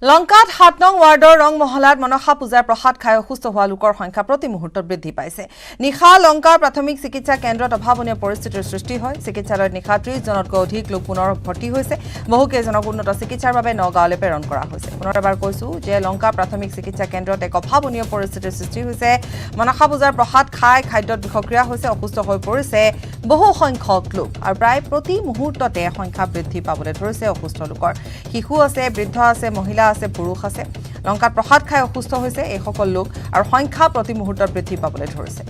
লংকাত ৭ নং ৱাৰ্ডৰ ৰং মহলাত মনসা পূজাৰ প্ৰসাদ খাই অসুস্থ হোৱা লোকৰ সংখ্যা প্ৰতি মুহূৰ্তত বৃদ্ধি পাইছে। নিশা লংকাৰ প্ৰাথমিক চিকিৎসা কেন্দ্ৰত অভাৱনীয় পৰিস্থিতিৰ সৃষ্টি হয়। চিকিৎসালয়ত নিশা ৩০ জনতকৈ অধিক লোক পুনৰ ভৰ্তি হৈছে। বহুকেইজনক উন্নত চিকিৎসাৰ বাবে নগাঁৱলৈ প্ৰেৰণ কৰা হৈছে। পুনৰ এবাৰ কৈছোঁ যে লংকা প্ৰাথমিক চিকিৎসা কেন্দ্ৰত এক অভাৱনীয় পৰিস্থিতিৰ সৃষ্টি হৈছে। মনসা পূজাৰ প্ৰসাদ খাই খাদ্যত বিষক্ৰিয়া হৈছে, অসুস্থ হৈ পৰিছে বহু সংখ্যক লোক আৰু প্ৰায় প্ৰতি মুহূৰ্ততে সংখ্যা বৃদ্ধি পাবলৈ ধৰিছে অসুস্থ লোকৰ। শিশু আছে, বৃদ্ধ আছে, মহিলা আছে, পুৰুষ আছে। লংকাত প্ৰসাদ খাই অসুস্থ হৈছে এই সকল লোক আৰু সংখ্যা প্ৰতি মুহূৰ্তত বৃদ্ধি পাবলৈ ধৰিছে।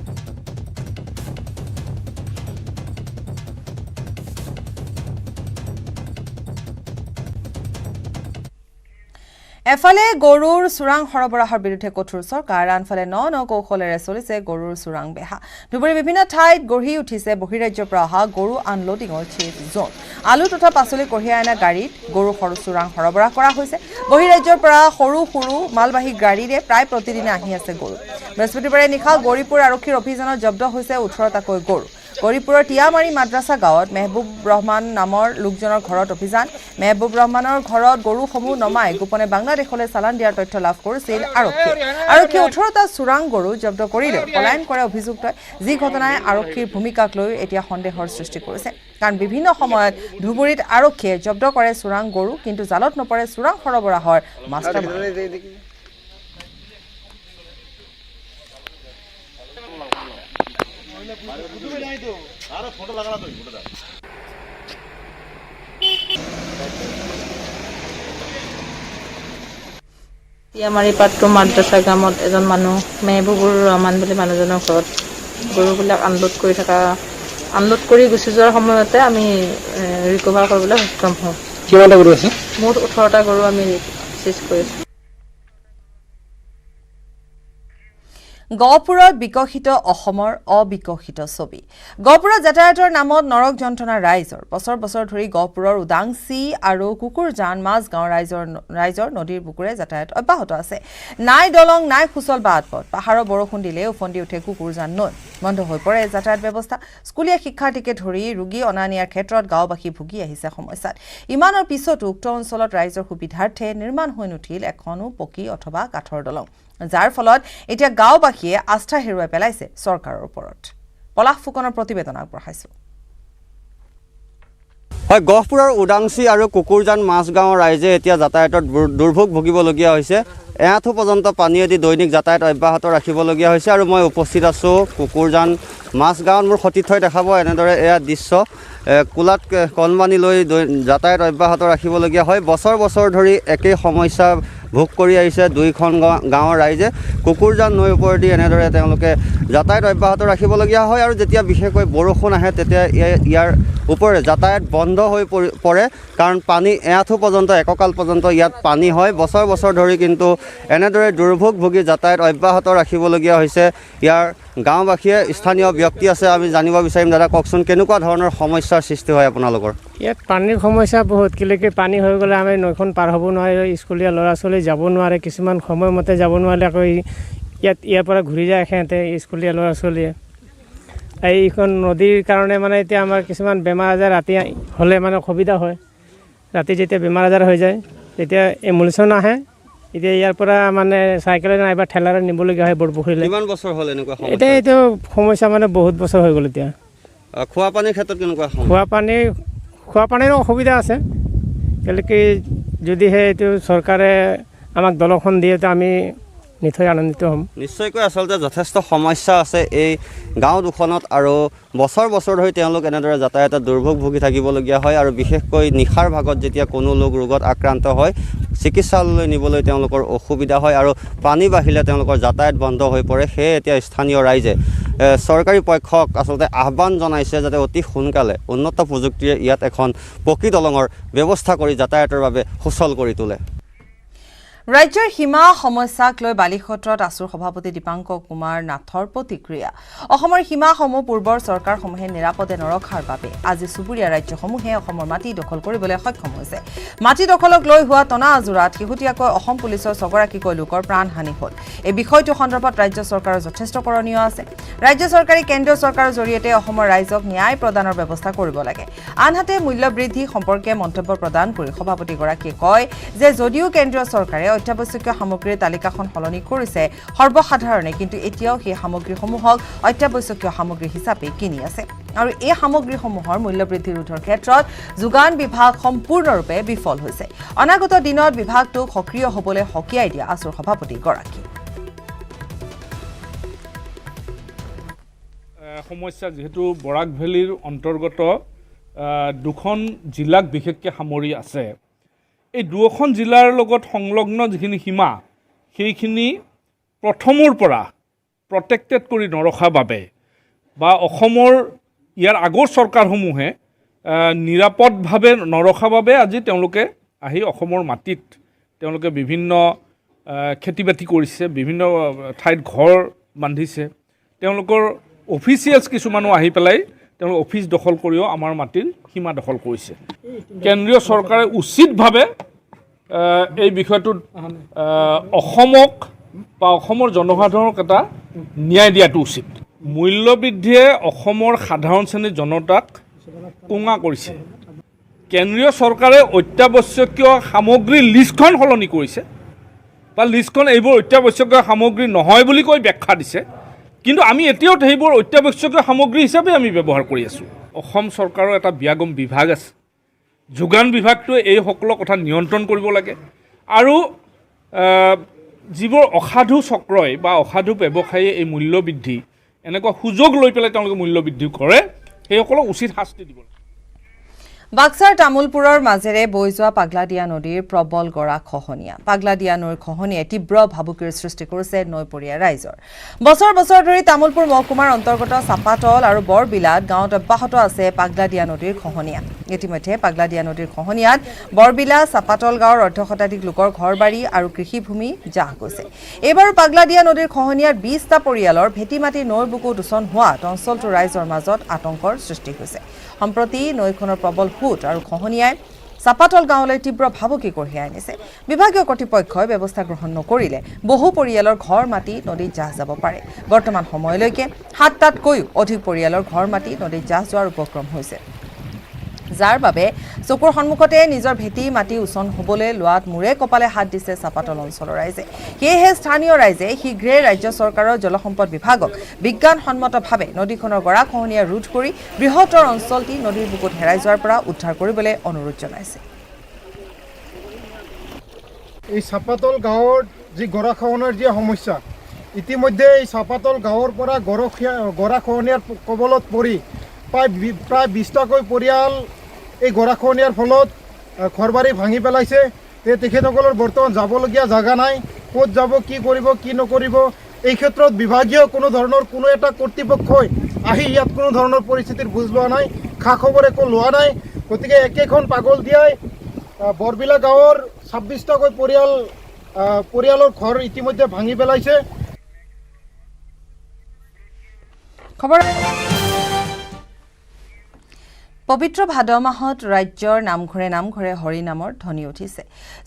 এফালে গৰুৰ চোৰাং সৰবৰাহৰ বিৰুদ্ধে কঠোৰ চৰকাৰ, আনফালে ন কৌশলেৰে চলিছে গৰুৰ চোৰাং বেহা। ধুবুৰীৰ বিভিন্ন ঠাইত গঢ়ি উঠিছে বহিৰাজ্যৰ পৰা অহা গৰু আনলোডিঙৰ চেফ জোন। আলু তথা পাচলি কঢ়িয়াই অনা গাড়ীত গৰু চোৰাং সৰবৰাহ কৰা হৈছে। বহিৰাজ্যৰ পৰা সৰু সৰু মালবাহী গাড়ীৰে প্ৰায় প্ৰতিদিনে আহি আছে গৰু। বৃহস্পতিবাৰে নিশা গৌৰীপুৰ আৰক্ষীৰ অভিযানত জব্দ হৈছে 18টাকৈ গৰু। গৌৰীপুৰৰ টিয়ামাৰী মাদ্ৰাছা গাঁৱত মেহবুব ৰহমান নামৰ লোকজনৰ ঘৰত অভিযান। মেহবুব ৰহমানৰ ঘৰত গৰুসমূহ নমাই গোপনে বাংলাদেশলৈ চালান দিয়াৰ তথ্য লাভ কৰিছিল আৰক্ষীয়ে। আৰক্ষীয়ে 18টা চোৰাং গৰু জব্দ কৰিলেও পলায়ন কৰে অভিযুক্তই। যি ঘটনাই আৰক্ষীৰ ভূমিকাক লৈ এতিয়া সন্দেহৰ সৃষ্টি কৰিছে। কাৰণ বিভিন্ন সময়ত ধুবুৰীত আৰক্ষীয়ে জব্দ কৰে চোৰাং গৰু, কিন্তু জালত নপৰে চোৰাং সৰবৰাহৰ মাষ্টাৰমাইণ্ড। টিয়ামাৰী পাট্টো মাদ্ৰাছা গ্ৰামত এজন মানুহ মেহবুবুৰ ৰহমান বুলি মানুহজনৰ ঘৰত গৰুবিলাক আনলোড কৰি গুচি যোৱাৰ সময়তে আমি ৰিকভাৰ কৰিবলৈ সক্ষম হওঁ। কিমানটা গৰু আছে? মুঠ 18টা গৰু আমি চিজ কৰিছোঁ। গহপুৰত বিকশিত অসমৰ অবিকশিত ছবি। গহপুৰত যাতায়াতৰ নামত নৰক যন্ত্ৰণা ৰাইজৰ। বছৰ বছৰ ধৰি গহপুৰৰ উদাংচি আৰু কুকুৰজান মাজগাঁও ৰাইজৰ নদীৰ বুকুৰে যাতায়াত অব্যাহত আছে। নাই দলং, নাই সুচল বাট পথ। পাহাৰৰ বৰষুণ দিলে উফন্দি উঠে কুকুৰজান নৈ। বন্ধ হৈ পৰে যাতায়াত ব্যৱস্থা। স্কুলীয়া শিক্ষাৰ্থীকে ধৰি ৰোগী অনা নিয়াৰ ক্ষেত্ৰত গাঁওবাসী ভুগি আহিছে সমস্যাত। ইমানৰ পিছতো উক্ত অঞ্চলত ৰাইজৰ সুবিধাৰ্থে নিৰ্মাণ হৈ নুঠিল এখনো পকী অথবা কাঠৰ দলং, যাৰ ফলত এতিয়া গাঁওবাসীয়ে আস্থা হেৰুৱাই পেলাইছে চৰকাৰৰ ওপৰত। পলাশ ফুকনৰ প্ৰতিবেদন আগবঢ়াইছোঁ। হয়, গহপুৰৰ উদাংচি আৰু কুকুৰজান মাজগাঁৱৰ ৰাইজে এতিয়া যাতায়াতত দুৰ্ভোগ ভুগিবলগীয়া হৈছে। এআঁঠু পৰ্যন্ত পানীয়েদি দৈনিক যাতায়াত অব্যাহত ৰাখিবলগীয়া হৈছে। আৰু মই উপস্থিত আছোঁ কুকুৰজান মাজগাঁৱত। মোৰ সতীৰ্থই দেখাব এনেদৰে এয়া দৃশ্য। কোলাত কণমানি লৈ যাতায়াত অব্যাহত ৰাখিবলগীয়া হয়। বছৰ বছৰ ধৰি একেই সমস্যা ভোগ কৰি আহিছে দুইখন গাঁৱৰ ৰাইজে। কুকুৰজান নৈৰ ওপৰেদি এনেদৰে তেওঁলোকে যাতায়াত অব্যাহত ৰাখিবলগীয়া হয়। আৰু যেতিয়া বিশেষকৈ বৰষুণ আহে তেতিয়া ইয়াৰ ওপৰে যাতায়াত বন্ধ হৈ পৰে, কাৰণ পানী এআঁঠু পৰ্যন্ত এককাল পৰ্যন্ত ইয়াত পানী হয়। বছৰ বছৰ ধৰি কিন্তু এনেদৰে দুৰ্ভোগ ভুগি যাতায়াত অব্যাহত ৰাখিবলগীয়া হৈছে ইয়াৰ গাঁওবাসীয়ে। স্থানীয় ব্যক্তি আছে, আমি জানিব বিচাৰিম। দাদা কওকচোন, কেনেকুৱা ধৰণৰ সমস্যাৰ সৃষ্টি হয় আপোনালোকৰ? ইয়াত পানীৰ সমস্যা বহুত। কেলেকি পানী হৈ গ'লে আমি নৈখন পাৰ হ'ব নোৱাৰে, স্কুলীয়া ল'ৰা ছোৱালী যাব নোৱাৰে, কিছুমান সময়মতে যাব নোৱাৰিলে আকৌ ইয়াৰ পৰা ঘূৰি যায় সিহঁতে স্কুলীয়া ল'ৰা ছোৱালীয়ে। এইখন নদীৰ কাৰণে মানে এতিয়া আমাৰ কিছুমান বেমাৰ আজাৰ ৰাতি হ'লে মানে অসুবিধা হয়। ৰাতি যেতিয়া বেমাৰ আজাৰ হৈ যায় তেতিয়া এম্বুলেঞ্চো নাহে। এতিয়া ইয়াৰ পৰা মানে চাইকেলে নাইবা ঠেলাৰে নিবলগীয়া হয় বৰপুখুৰীলৈ। কিমান বছৰ হ'ল এনেকুৱা সমস্যা? এতিয়া এইটো সমস্যা মানে বহুত বছৰ হৈ গ'ল। এতিয়া খোৱা পানীৰ ক্ষেত্ৰত কেনেকুৱা? খোৱা পানীৰো অসুবিধা আছে। কেলেকি যদিহে এইটো চৰকাৰে আমাক দলংখন দিয়ে তো আমি নিশ্চয় আনন্দিত হ'ম। নিশ্চয়কৈ আচলতে যথেষ্ট সমস্যা আছে এই গাঁও দুখনত, আৰু বছৰ বছৰ ধৰি তেওঁলোক এনেদৰে যাতায়াতত দুৰ্ভোগ ভুগি থাকিবলগীয়া হয়। আৰু বিশেষকৈ নিশাৰ ভাগত যেতিয়া কোনো লোক ৰোগত আক্ৰান্ত হয়, চিকিৎসালয়লৈ নিবলৈ তেওঁলোকৰ অসুবিধা হয় আৰু পানী বাঢ়িলে তেওঁলোকৰ যাতায়াত বন্ধ হৈ পৰে। সেয়ে এতিয়া স্থানীয় ৰাইজে চৰকাৰী পক্ষক আচলতে আহ্বান জনাইছে যাতে অতি সোনকালে উন্নত প্ৰযুক্তিৰে ইয়াত এখন পকী দলঙৰ ব্যৱস্থা কৰি যাতায়াতৰ বাবে সুচল কৰি তোলে। ৰাজ্যৰ সীমা সমস্যাক লৈ বালিসত্ৰত আছুৰ সভাপতি দীপাংকৰ কুমাৰ নাথৰ প্ৰতিক্ৰিয়া অসমৰ সীমাসমূহ পূৰ্বৰ চৰকাৰসমূহে নিৰাপদে নৰখাৰ বাবে আজি চুবুৰীয়া ৰাজ্যসমূহে অসমৰ মাটি দখল কৰিবলৈ সক্ষম হৈছে মাটি দখলক লৈ হোৱা টনা আজোৰাত শেহতীয়াকৈ অসম পুলিচৰ 6গৰাকীকৈ লোকৰ প্ৰাণহানি হ'ল এই বিষয়টো সন্দৰ্ভত ৰাজ্য চৰকাৰৰ যথেষ্ট কৰণীয় আছে ৰাজ্য চৰকাৰে কেন্দ্ৰীয় চৰকাৰৰ জৰিয়তে অসমৰ ৰাইজক ন্যায় প্ৰদানৰ ব্যৱস্থা কৰিব লাগে আনহাতে মূল্য বৃদ্ধি সম্পৰ্কে মন্তব্য প্ৰদান কৰি সভাপতিগৰাকীয়ে কয় যে যদিও কেন্দ্ৰীয় চৰকাৰে অত্যাৱশ্যকীয় সামগ্ৰীৰ তালিকাখন সলনি কৰিছে সৰ্বসাধাৰণে কিন্তু এতিয়াও সেই সামগ্ৰীসমূহক অত্যাৱশ্যকীয় সামগ্ৰী হিচাপে কিনি আছে আৰু এই সামগ্ৰীসমূহৰ মূল্য বৃদ্ধি ৰোধৰ ক্ষেত্ৰত যোগান বিভাগ সম্পূৰ্ণৰূপে বিফল হৈছে অনাগত দিনত বিভাগটো সক্ৰিয় হ'বলৈ হকিয়াই দিয়া আছুৰ সভাপতিগৰাকী সমস্যা যেহেতু বৰাক ভেলীৰ অন্তৰ্গত দুখন জিলাক বিশেষকৈ সামৰি আছে এই দুখন জিলাৰ লগত সংলগ্ন যিখিনি সীমা সেইখিনি প্ৰথমৰ পৰা প্ৰটেক্টেড কৰি নৰখাৰ বাবে বা অসমৰ ইয়াৰ আগৰ চৰকাৰসমূহে নিৰাপদভাৱে নৰখাৰ বাবে আজি তেওঁলোকে আহি অসমৰ মাটিত তেওঁলোকে বিভিন্ন খেতি বাতি কৰিছে বিভিন্ন ঠাইত ঘৰ বান্ধিছে তেওঁলোকৰ অফিচিয়েলছ কিছুমানো আহি পেলাই তেওঁলোক অফিচ দখল কৰিও আমাৰ মাটিৰ সীমা দখল কৰিছে কেন্দ্ৰীয় চৰকাৰে উচিতভাৱে এই বিষয়টোত অসমক বা অসমৰ জনসাধাৰণক এটা ন্যায় দিয়াটো উচিত মূল্য বৃদ্ধিয়ে অসমৰ সাধাৰণ শ্ৰেণীৰ জনতাক কোঙা কৰিছে কেন্দ্ৰীয় চৰকাৰে অত্যাৱশ্যকীয় সামগ্ৰীৰ লিষ্টখন সলনি কৰিছে বা লিষ্টখন এইবোৰ অত্যাৱশ্যকীয় সামগ্ৰী নহয় বুলি কৈ ব্যাখ্যা দিছে কিন্তু আমি এতিয়াও সেইবোৰ অত্যাৱশ্যকীয় সামগ্ৰী হিচাপে আমি ব্যৱহাৰ কৰি আছোঁ অসম চৰকাৰৰ এটা ব্যাগম বিভাগ আছে যোগান বিভাগটোৱে এই সকলো কথা নিয়ন্ত্ৰণ কৰিব লাগে আৰু যিবোৰ অসাধু চক্ৰই বা অসাধু ব্যৱসায়ীয়ে এই মূল্য বৃদ্ধি এনেকুৱা সুযোগ লৈ পেলাই তেওঁলোকে মূল্য বৃদ্ধি কৰে সেইসকলক উচিত শাস্তি দিব লাগে বাক্সাৰ তামুলপুৰৰ মাজেৰে বৈ যোৱা পাগলাদিয়া নদীৰ প্ৰবল গৰা খহনীয়া পাগলাদিয়া নৈৰ খহনীয়াই তীব্ৰ ভাবুকিৰ সৃষ্টি কৰিছে নৈপৰীয়া ৰাইজৰ বছৰ বছৰ ধৰি তামুলপুৰ মহকুমাৰ অন্তৰ্গত চাপাতল আৰু বৰবিলাত গাঁৱত অব্যাহত আছে পাগলাদিয়া নদীৰ খহনীয়া ইতিমধ্যে পাগলাদিয়া নদীৰ খহনীয়াত বৰবিলা চাপাতল গাঁৱৰ অৰ্ধশতাধিক লোকৰ ঘৰবাৰী আৰু কৃষিভূমি জাহ গৈছে এইবাৰ পাগলাদিয়া নদীৰ খহনীয়াৰ 20টা পৰিয়ালৰ ভেটি মাটি নৈৰ বুকু দূষণ হোৱাত অঞ্চলটোৰ ৰাইজৰ মাজত আতংকৰ সৃষ্টি হৈছে সম্প্ৰতি নৈখনৰ প্ৰবল সোঁত আৰু খহনীয়াই চাপাতল গাঁৱলৈ তীব্ৰ ভাবুকি কঢ়িয়াই আনিছে বিভাগীয় কৰ্তৃপক্ষই ব্যৱস্থা গ্ৰহণ নকৰিলে বহু পৰিয়ালৰ ঘৰ মাটি নদীত জাহ যাব পাৰে বৰ্তমান সময়লৈকে 7টাতকৈও অধিক পৰিয়ালৰ ঘৰ মাটি নদীত জাহ যোৱাৰ উপক্ৰম হৈছে যাৰ বাবে চকুৰ সন্মুখতে নিজৰ ভেটি মাটি উচন হ'বলৈ লোৱাত মূৰে কপালে হাত দিছে চাপাতল অঞ্চলৰ ৰাইজে সেয়েহে স্থানীয় ৰাইজে শীঘ্ৰে ৰাজ্য চৰকাৰৰ জলসম্পদ বিভাগক বিজ্ঞানসন্মতভাৱে নদীখনৰ গৰা খহনীয়া ৰোধ কৰি বৃহত্তৰ অঞ্চলটি নদীৰ বুকুত হেৰাই যোৱাৰ পৰা উদ্ধাৰ কৰিবলৈ অনুৰোধ জনাইছে এই চাপাতল গাঁৱৰ যি গৰাখহনীয়াৰ যি সমস্যা ইতিমধ্যে এই চাপাতল গাঁৱৰ পৰা গৰাখহনীয়াৰ কবলত পৰি প্ৰায় 20টাকৈ পৰিয়াল এই গৰাখহনীয়াৰ ফলত ঘৰবাৰী ভাঙি পেলাইছে তেখেতসকলৰ বৰ্তমান যাবলগীয়া জাগা নাই ক'ত যাব কি কৰিব কি নকৰিব এই ক্ষেত্ৰত বিভাগীয় কোনো ধৰণৰ কোনো এটা কৰ্তৃপক্ষই আহি ইয়াত কোনো ধৰণৰ পৰিস্থিতিৰ বুজ লোৱা নাই খা খবৰ একো লোৱা নাই গতিকে একেখন পাগলদিয়াই বৰবিলা গাঁৱৰ 26টাকৈ পৰিয়ালৰ ঘৰ ইতিমধ্যে ভাঙি পেলাইছে খবৰ পবিত্ৰ ভাদ মাহত ৰাজ্যৰ নামঘৰে হৰিনামৰ ধ্বনি উঠিছে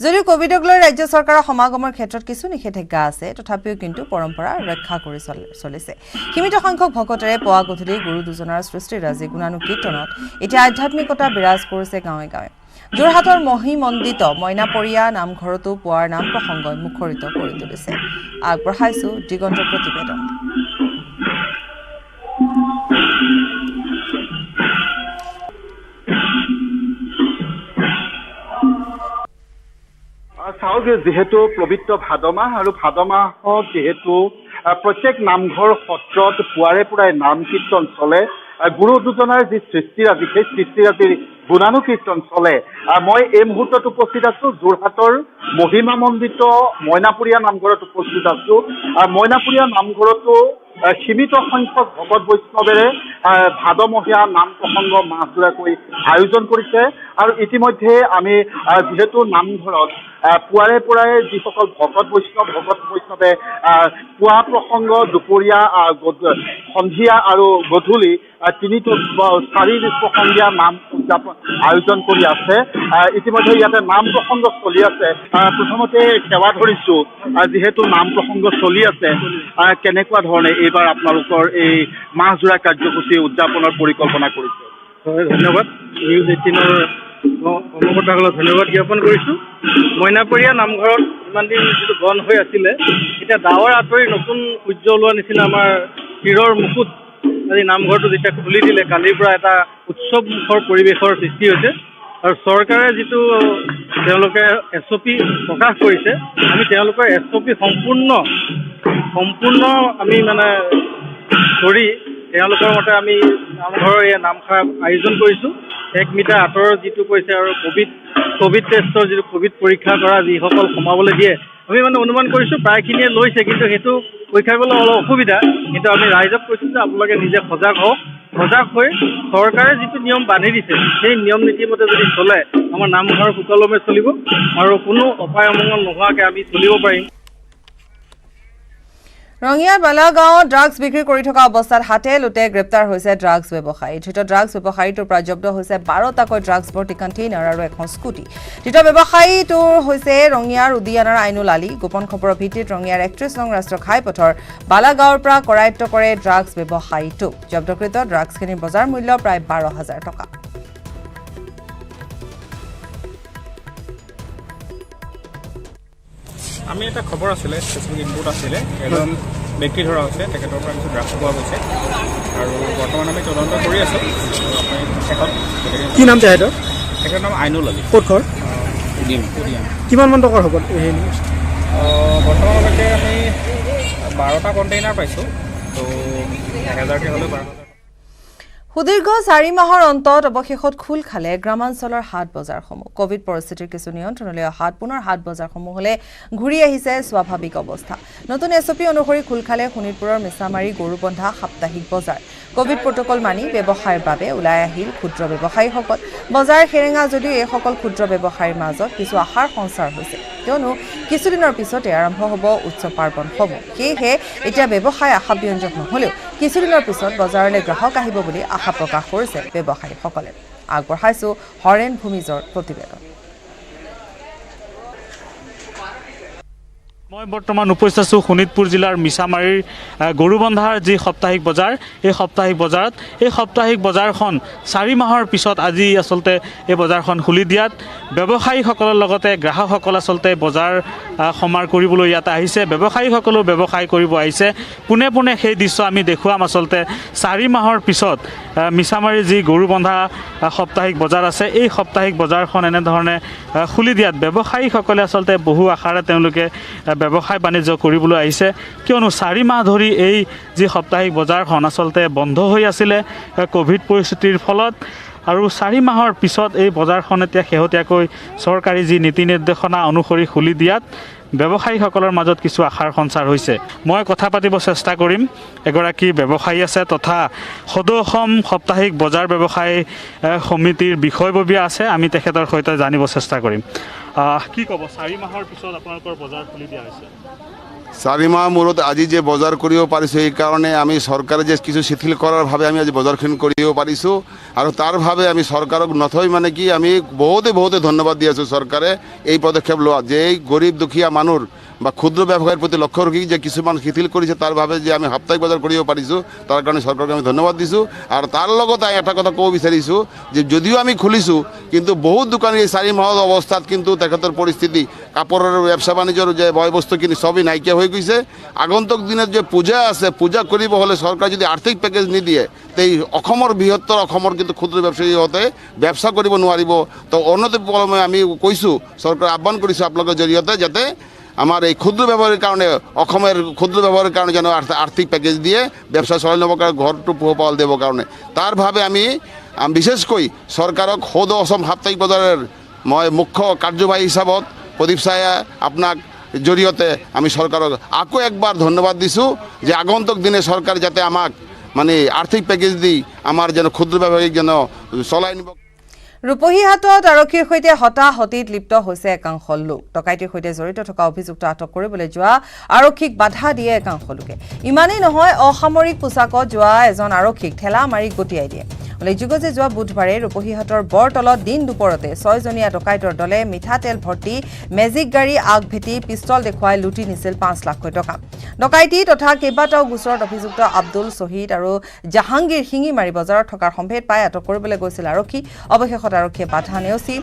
যদিও কোভিডক লৈ ৰাজ্য চৰকাৰৰ সমাগমৰ ক্ষেত্ৰত কিছু নিষেধাজ্ঞা আছে তথাপিও কিন্তু পৰম্পৰা ৰক্ষা কৰি চলিছে সীমিত সংখ্যক ভকতৰে পুৱা গধূলি গুৰু দুজনাৰ সৃষ্টিৰাজী গুণানুকীৰ্তনত এতিয়া আধ্যাত্মিকতা বিৰাজ কৰিছে গাঁৱে গাঁৱে যোৰহাটৰ মহিমণ্ডিত মইনাপৰীয়া নামঘৰতো পুৱাৰ নাম প্ৰসংগই মুখৰিত কৰি তুলিছে আগবঢ়াইছো দিগন্ত প্ৰতিবেদন চাওক যিহেতু পবিত্ৰ ভাদ মাহ আৰু ভাদ মাহত যিহেতু প্ৰত্যেক নামঘৰ সত্ৰত পুৱাৰে পৰাই নাম কীৰ্তন চলে গুৰু দুজনাৰ যি সৃষ্টিৰাজি সেই সৃষ্টিৰাজিৰ গুণানুকীৰ্তন চলে মই এই মুহূৰ্তত উপস্থিত আছো যোৰহাটৰ মহিমামণ্ডিত মইনাপৰীয়া নামঘৰত উপস্থিত আছো মইনাপৰীয়া নামঘৰতো সীমিত সংখ্যক ভকত বৈষ্ণৱেৰে ভাদমহীয়া নাম প্ৰসংগ মাহজোৰাকৈ আয়োজন কৰিছে আৰু ইতিমধ্যে আমি যিহেতু নামঘৰত পুৱাৰে পৰাই যিসকল ভকত বৈষ্ণৱে পুৱা প্ৰসংগ, দুপৰীয়া, সন্ধিয়া আৰু গধূলি তিনিটো 4 প্ৰসংগীয়া নাম উদযাপন আয়োজন কৰি আছে। ইতিমধ্যে ইয়াতে নাম প্ৰসংগ চলি আছে। প্ৰথমতে সেৱা ধৰিছোঁ, যিহেতু নাম প্ৰসংগ চলি আছে, কেনেকুৱা ধৰণে এইবাৰ আপোনালোকৰ এই মাহজোৰা কাৰ্যসূচী উদযাপনৰ পৰিকল্পনা কৰিছে? হয়, ধন্যবাদ। নিউজ 18ৰ কৰ্মকৰ্তাসকলক ধন্যবাদ জ্ঞাপন কৰিছোঁ। মইনাপৰীয়া নামঘৰত ইমান দিন যিটো বন্ধ হৈ আছিলে, এতিয়া ডাৱৰ আঁতৰি নতুন সূৰ্য ওলোৱা নিচিনা আমাৰ শিৰৰ মুকুট আজি নামঘৰটো যেতিয়া খুলি দিলে, কালিৰ পৰা এটা উৎসৱমুখৰ পৰিৱেশৰ সৃষ্টি হৈছে। আৰু চৰকাৰে যিটো তেওঁলোকে SOP প্ৰকাশ কৰিছে, আমি তেওঁলোকৰ SOP সম্পূৰ্ণ আমি মানে কৰি তেওঁলোকৰ মতে আমি নামঘৰৰ এই নামষাৰ আয়োজন কৰিছোঁ। 1 মিটাৰ আঁতৰৰ যিটো কৈছে, আৰু ক'ভিড টেষ্টৰ যিটো ক'ভিড পৰীক্ষা কৰা যিসকল সোমাবলৈ দিয়ে, আমি মানে অনুমান কৰিছোঁ প্ৰায়খিনিয়ে লৈছে, কিন্তু সেইটো পৰীক্ষা কৰিবলৈ অলপ অসুবিধা। কিন্তু আমি ৰাইজক কৈছোঁ যে আপোনালোকে নিজে সজাগ হওক, সজাগ হৈ চৰকাৰে যিটো নিয়ম বান্ধি দিছে সেই নিয়ম নীতিৰ মতে যদি চলে, আমাৰ নামঘৰ সুকলমে চলিব আৰু কোনো অপায় অমংগল নোহোৱাকৈ আমি চলিব পাৰিম। ৰঙিয়াৰ বালাগাঁৱত ড্ৰাগছ বিক্ৰী কৰি থকা অৱস্থাত হাতে লোটে গ্ৰেপ্তাৰ হৈছে ড্ৰাগছ ব্যৱসায়ী। ধৃত ড্ৰাগছ ব্যৱসায়ীটোৰ পৰা জব্দ হৈছে 12টাকৈ ড্ৰাগছ ভৰ্তি কণ্টেইনাৰ আৰু এখন স্কুটি। ধৃত ব্যৱসায়ীটোৰ হৈছে ৰঙিয়াৰ উদিয়ানাৰ আইনুল আলী। গোপন খবৰৰ ভিত্তিত ৰঙিয়াৰ 31 নং ৰাষ্ট্ৰীয় ঘাইপথৰ বালাগাঁৱৰ পৰা কৰায়ত্ব কৰে ড্ৰাগছ ব্যৱসায়ীটোক। জব্দকৃত ড্ৰাগছখিনিৰ বজাৰ মূল্য প্ৰায় 12,000 টকা। আমি এটা খবৰ আছিলে, ফেচবুক ইনপুট আছিলে, এজন ব্যক্তি ধৰা হৈছে, তেখেতৰ পৰা কিছু ড্ৰাগছ পোৱা গৈছে আৰু বৰ্তমান আমি তদন্ত কৰি আছোঁ। কি নাম তেখেতৰ? তেখেতৰ নাম আইনুল আলী। ক'ত ঘৰ? উদিয়াম। কিমানমান টকাৰ হ'ব? বৰ্তমানলৈকে আমি 12টা কণ্টেইনাৰ পাইছোঁ, তো 1000কৈ হ'লেও 12,000। সুদীৰ্ঘ 4 মাহৰ অন্তত অৱশেষত খোল খালে গ্ৰামাঞ্চলৰ হাট বজাৰসমূহ। কোভিড পৰিস্থিতিৰ কিছু নিয়ন্ত্ৰণলৈ অহাত পুনৰ হাট বজাৰসমূহলৈ ঘূৰি আহিছে স্বাভাৱিক অৱস্থা। নতুন SOP অনুসৰি খোল খালে শোণিতপুৰৰ মিছামাৰী গৰুবন্ধা সাপ্তাহিক বজাৰ। কোভিড প্ৰটকল মানি ব্যৱসায়ৰ বাবে ওলাই আহিল ক্ষুদ্ৰ ব্যৱসায়ীসকল। বজাৰ সেৰেঙা যদিও এইসকল ক্ষুদ্ৰ ব্যৱসায়ীৰ মাজত কিছু আশাৰ সঞ্চাৰ হৈছে, কিয়নো কিছুদিনৰ পিছতে আৰম্ভ হ'ব উৎসৱ পাৰ্বণসমূহ। সেয়েহে এতিয়া ব্যৱসায় আশাব্যঞ্জক নহ'লেও কিছুদিনৰ পিছত বজাৰলৈ গ্ৰাহক আহিব বুলি আশা প্ৰকাশ কৰিছে ব্যৱসায়ীসকলে। আগবঢ়াইছো হৰেণ ভূমিজৰ প্ৰতিবেদন। মই বৰ্তমান উপস্থিত আছোঁ শোণিতপুৰ জিলাৰ মিছামাৰীৰ গৰুবন্ধাৰ যি সাপ্তাহিক বজাৰ, এই সাপ্তাহিক বজাৰখন 4 মাহৰ পিছত আজি আচলতে এই বজাৰখন খুলি দিয়াত ব্যৱসায়ীসকলৰ লগতে গ্ৰাহকসকল আচলতে বজাৰ সমাৰ কৰিবলৈ ইয়াত আহিছে। ব্যৱসায়ীসকলেও ব্যৱসায় কৰিব আহিছে। পোনে পোনে সেই দৃশ্য আমি দেখুৱাম। আচলতে 4 মাহৰ পিছত মিছামাৰীৰ যি গৰুবন্ধা সাপ্তাহিক বজাৰ আছে, এই সাপ্তাহিক বজাৰখন এনেধৰণে খুলি দিয়াত ব্যৱসায়ীসকলে আচলতে বহু আশাৰে তেওঁলোকে ব্যৱসায় বাণিজ্য কৰিবলৈ আহিছে, কিয়নো 4 মাহ ধৰি এই যি সাপ্তাহিক বজাৰখন আচলতে বন্ধ হৈ আছিলে কোভিড পৰিস্থিতিৰ ফলত। আৰু 4 মাহৰ পিছত এই বজাৰখন এতিয়া শেহতীয়াকৈ চৰকাৰী যি নীতি নিৰ্দেশনা অনুসৰি খুলি দিয়াত ব্যৱসায়ীসকলৰ মাজত কিছু আশাৰ সঞ্চাৰ হৈছে। মই কথা পাতিব চেষ্টা কৰিম। এগৰাকী ব্যৱসায়ী আছে তথা সদৌ অসম সাপ্তাহিক বজাৰ ব্যৱসায়ী সমিতিৰ বিষয়ববীয়া আছে, আমি তেখেতৰ সৈতে জানিব চেষ্টা কৰিম। কি ক'ব, 4 মাহৰ পিছত আপোনালোকৰ বজাৰ খুলি দিয়া হৈছে? 4 মাহ মূৰত আজি যে বজাৰ কৰিব পাৰিছোঁ, এইকাৰণে আমি চৰকাৰে যে কিছু শিথিল কৰাৰ ভাৱে আমি আজি বজাৰখিনি কৰিব পাৰিছোঁ। আৰু তাৰ ভাৱে আমি চৰকাৰক নথৈ মানে কি আমি বহুতে ধন্যবাদ দি আছোঁ চৰকাৰে এই পদক্ষেপ লোৱা, যে এই গৰীব দুখীয়া মানুহ বা ক্ষুদ্ৰ ব্যৱসায়ীৰ প্ৰতি লক্ষ্য ৰাখি যে কিছুমান শিথিল কৰিছে, তাৰ বাবে যে আমি সাপ্তাহিক বজাৰ কৰিব পাৰিছোঁ, তাৰ কাৰণে চৰকাৰক আমি ধন্যবাদ দিছোঁ। আৰু তাৰ লগত এটা কথা ক'ব বিচাৰিছোঁ যে যদিও আমি খুলিছোঁ, কিন্তু বহুত দোকানী এই 4 মাহৰ অৱস্থাত কিন্তু তেখেতৰ পৰিস্থিতি কাপোৰৰ ব্যৱসা বাণিজ্যৰ যে বয় বস্তুখিনি সবই নাইকিয়া হৈ গৈছে। আগন্তুক দিনত যে পূজা আছে, পূজা কৰিব হ'লে চৰকাৰে যদি আৰ্থিক পেকেজ নিদিয়ে, তে অসমৰ বৃহত্তৰ অসমৰ কিন্তু ক্ষুদ্ৰ ব্যৱসায়ীহঁতে ব্যৱসা কৰিব নোৱাৰিব। তো অনতিপলমে আমি কৈছোঁ, চৰকাৰে আহ্বান কৰিছোঁ আপোনালোকৰ জৰিয়তে, যাতে আমাৰ এই ক্ষুদ্ৰ ব্যৱসায়ীৰ কাৰণে, অসমৰ ক্ষুদ্ৰ ব্যৱসায়ীৰ কাৰণে যেন আৰ্থিক পেকেজ দিয়ে ব্যৱসায় চলাই ল'বৰ কাৰণে, ঘৰটো পোহপাল দিবৰ কাৰণে। তাৰ ভাৱে আমি বিশেষকৈ চৰকাৰক সদৌ অসম সাপ্তাহিক বজাৰৰ মই মুখ্য কাৰ্যবাহী হিচাপত প্ৰদীপ ছায়া আপোনাক জৰিয়তে আমি চৰকাৰক আকৌ একবাৰ ধন্যবাদ দিছোঁ, যে আগন্তুক দিনে চৰকাৰে যাতে আমাক মানে আৰ্থিক পেকেজ দি আমাৰ যেন ক্ষুদ্ৰ ব্যৱসায়ীক যেন চলাই নিব। ৰূপহীহাটত আৰক্ষীৰ সৈতে হতাহতিত লিপ্ত হৈছে একাংশ লোক ডকাইতিৰ সৈতে জড়িত থকা অভিযুক্ত আটক কৰিবলৈ যোৱা আৰক্ষীক বাধা দিয়ে একাংশ লোকে ইমানেই নহয় অসামৰিক পোছাকত যোৱা এজন আৰক্ষীক ঠেলা মাৰি গটিয়াই দিয়ে উল্লেখযোগ্য যে যোৱা বুধবাৰে ৰূপহীহাটৰ বৰতলত দিন দুপৰতে 6জনীয়া ডকাইতৰ দলে মিঠাতেল ভৰ্তি মেজিক গাড়ী আগভেটি পিষ্টল দেখুৱাই লুটি নিছিল 5 লাখ টকা ডকাইতি তথা কেইবাটাও গোচৰত অভিযুক্ত আব্দুল শহীদ আৰু জাহাংগীৰ শিঙিমাৰী বজাৰত থকাৰ সম্ভেদ পাই আটক কৰিবলৈ গৈছিল আৰক্ষী অৱশেষত আৰক্ষীয়ে বাধা নেওচি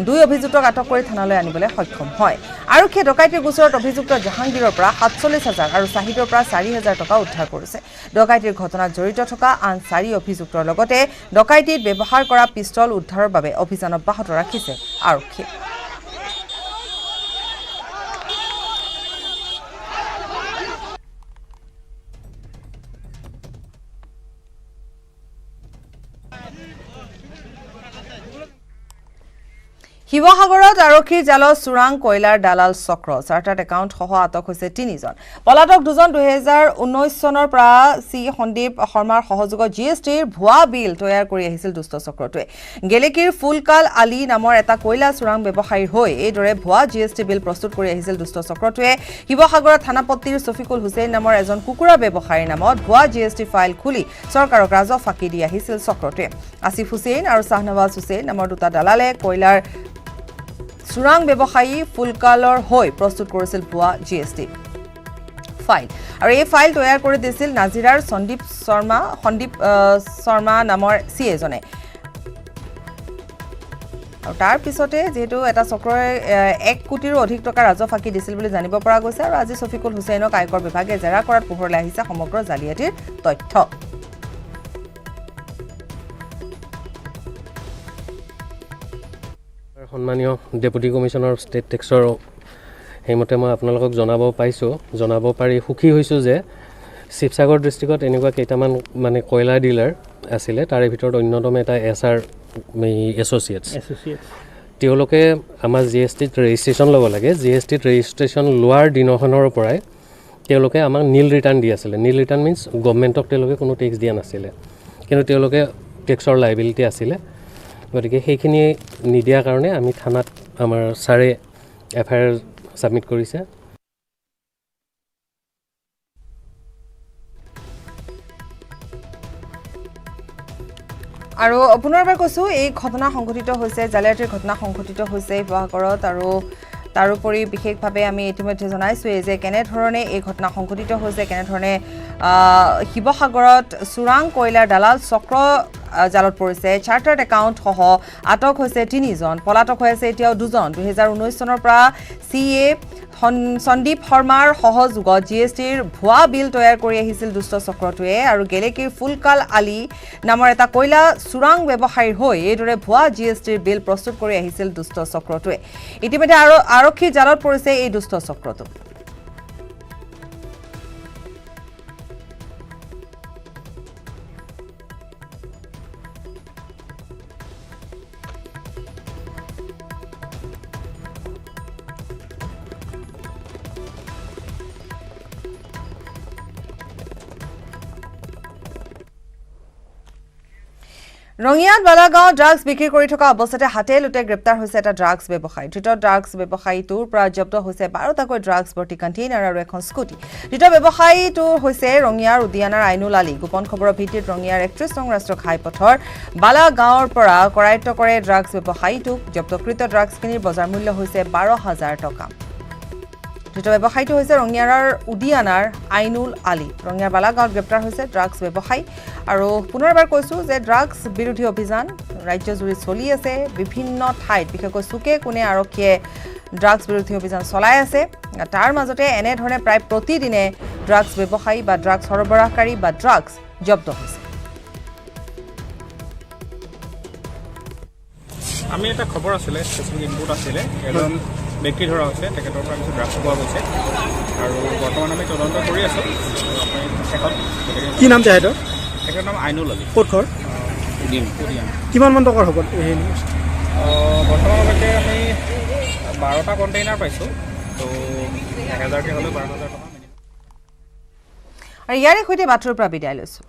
2 অভিযুক্তক আটক কৰি থানালৈ আনিবলৈ সক্ষম হয় আৰক্ষীয়ে ডকাইতিৰ গোচৰত অভিযুক্ত জাহাংগীৰৰ পৰা 47,000 আৰু চাহিদৰ পৰা 4,000 টকা উদ্ধাৰ কৰিছে ডকাইতিৰ ঘটনাত জড়িত থকা আন 4 অভিযুক্তৰ লগতে ডকাইতিত ব্যৱহাৰ কৰা পিষ্টল উদ্ধাৰৰ বাবে অভিযান অব্যাহত ৰাখিছে আৰক্ষীয়ে শিৱসাগৰত আৰক্ষীৰ জালত চোৰাং কয়লাৰ দালাল চক্ৰ চাৰ্টাৰ্ড একাউণ্ট সহ আটক হৈছে 3জন পলাতক 2জন 2019 চনৰ পৰা চি সন্দীপ শৰ্মাৰ সহযোগত জিএছটিৰ ভুৱা বিল তৈয়াৰ কৰি আহিছিল দুষ্ট চক্ৰটোৱে গেলেকীৰ ফুলকাল আলী নামৰ এটা কয়লা চোৰাং ব্যৱসায়ীৰ হৈ এইদৰে ভুৱা জিএছটি বিল প্ৰস্তুত কৰি আহিছিল দুষ্ট চক্ৰটোৱে শিৱসাগৰৰ থানাপতিৰ ছফিকুল হুছেইন নামৰ এজন কুকুৰা ব্যৱসায়ীৰ নামত ভুৱা জিএছটি ফাইল খুলি চৰকাৰক ৰাজহ ফাঁকি দি আহিছিল চক্ৰটোৱে আসিফ হুছেইন আৰু শাহনৱাজ হুছেইন নামৰ দুটা দালালে কয়লাৰ চোৰাং ব্যৱসায়ী ফুলকালৰ হৈ প্ৰস্তুত কৰিছিল ভুৱা জিএছটি ফাইল আৰু এই ফাইল তৈয়াৰ কৰি দিছিল নাজিৰাৰ সন্দীপ শৰ্মা নামৰ সিএজনে আৰু তাৰ পিছতে যেহেতু এটা চক্ৰই 1 কোটিৰো অধিক টকা ৰাজহ ফাঁকি দিছিল বুলি জানিব পৰা গৈছে আৰু আজি ছফিকুল হুছেইনক আয়কৰ বিভাগে জেৰা কৰাত পোহৰলৈ আহিছে সমগ্ৰ জালিয়াতিৰ তথ্য সন্মানীয় ডেপুটি কমিশনাৰ ষ্টেট টেক্সৰ সেইমতে মই আপোনালোকক জনাব পাৰি সুখী হৈছোঁ যে শিৱসাগৰ ডিষ্ট্ৰিক্টত এনেকুৱা কেইটামান মানে কয়লা ডিলাৰ আছিলে তাৰে ভিতৰত অন্যতম এটা SR এছ'চিয়েটছ তেওঁলোকে আমাৰ জিএছটিত ৰেজিষ্ট্ৰেশ্যন ল'ব লাগে জিএছটিত ৰেজিষ্ট্ৰেশ্যন লোৱাৰ দিনাখনৰ পৰাই তেওঁলোকে আমাক নীল ৰিটাৰ্ণ দি আছিলে নীল ৰিটাৰ্ণ মিনছ গভৰ্ণমেণ্টক তেওঁলোকে কোনো টেক্স দিয়া নাছিলে কিন্তু তেওঁলোকে টেক্সৰ লাইবিলিটি আছিলে গতিকে সেইখিনি নিদিয়াৰ কাৰণে আমি থানাত আমাৰ ছাৰে FIR ছাবমিট কৰিছে আৰু পুনৰবাৰ কৈছোঁ এই ঘটনা সংঘটিত হৈছে জালিয়াতিৰ ঘটনা সংঘটিত হৈছে শিৱসাগৰত আৰু তাৰোপৰি বিশেষভাৱে আমি ইতিমধ্যে জনাইছোঁৱেই যে কেনেধৰণে এই ঘটনা সংঘটিত হৈছে কেনেধৰণে শিৱসাগৰত চোৰাং কয়লাৰ দালাল চক্ৰ জালত পৰিছে চাৰ্টাৰ্ড একাউণ্ট সহ আটক হৈছে 3জন পলাতক হৈ আছে এতিয়াও 2জন 2019 চনৰ পৰা CA সন্দীপ শৰ্মাৰ সহযোগত জিএছটিৰ ভুৱা বিল তৈয়াৰ কৰি আহিছিল দুষ্ট চক্ৰটোৱে আৰু গেলেকীৰ ফুলকাল আলী নামৰ এটা কয়লা চোৰাং ব্যৱসায়ীৰ হৈ এইদৰে ভুৱা জিএছটিৰ বিল প্ৰস্তুত কৰি আহিছিল দুষ্ট চক্ৰটোৱে ইতিমধ্যে আৰক্ষীৰ জালত পৰিছে এই দুষ্ট চক্ৰটো ৰঙিয়াত বালাগাঁও ড্ৰাগছ বিক্ৰী কৰি থকা অৱস্থাতে হাতে লুটে গ্ৰেপ্তাৰ হৈছে এটা ড্ৰাগছ ব্যৱসায়ী ধৃত ড্ৰাগছ ব্যৱসায়ীটোৰ পৰা জব্দ হৈছে 12টাকৈ ড্ৰাগছ ভৰ্তি কণ্টেইনাৰ আৰু এখন স্কুটি ধৃত ব্যৱসায়ীটো হৈছে ৰঙিয়াৰ উদিয়ানাৰ আইনুল আলী গোপন খবৰৰ ভিত্তিত ৰঙিয়াৰ 31 নং ৰাষ্ট্ৰীয় ঘাইপথৰ বালাগাঁৱৰ পৰা কৰায়ত্ব কৰে ড্ৰাগছ ব্যৱসায়ীটোক জব্দকৃত ড্ৰাগছখিনিৰ বজাৰ মূল্য হৈছে 12,000 টকা ধৃত ব্যৱসায়ীটো হৈছে ৰঙিয়াৰ উদিয়ানাৰ আইনুল আলী ৰঙিয়াৰ বালাগাঁৱত গ্ৰেপ্তাৰ হৈছে ড্ৰাগছ ব্যৱসায়ী আৰু পুনৰবাৰ কৈছোঁ যে ড্ৰাগছ বিৰোধী অভিযান ৰাজ্যজুৰি চলি আছে বিভিন্ন ঠাইত বিশেষকৈ চুকে কোণে আৰক্ষীয়ে ড্ৰাগছ বিৰোধী অভিযান চলাই আছে তাৰ মাজতে এনেধৰণে প্ৰায় প্ৰতিদিনে ড্ৰাগছ ব্যৱসায়ী বা ড্ৰাগছ সৰবৰাহকাৰী বা ড্ৰাগছ জব্দ হৈছে আমি এটা খবৰ আছিলে স্পেচিফিক ইনপুট আছিলে এজন ব্যক্তি ধৰা হৈছে তেখেতৰ পৰা কিছু ড্ৰাগছ পোৱা গৈছে আৰু বৰ্তমান আমি তদন্ত কৰি আছোঁ কি নাম তেখেতৰ তেখেতৰ নাম আইনুল আলী ক'ত ঘৰ কিমানমান টকাৰ হ'ব বৰ্তমানলৈকে আমি 12টা কণ্টেইনাৰ পাইছোঁ তো 1000কৈ হ'লেও 12,000 টকা আৰু ইয়াৰে সৈতে বাতৰিৰ পৰা বিদায় লৈছোঁ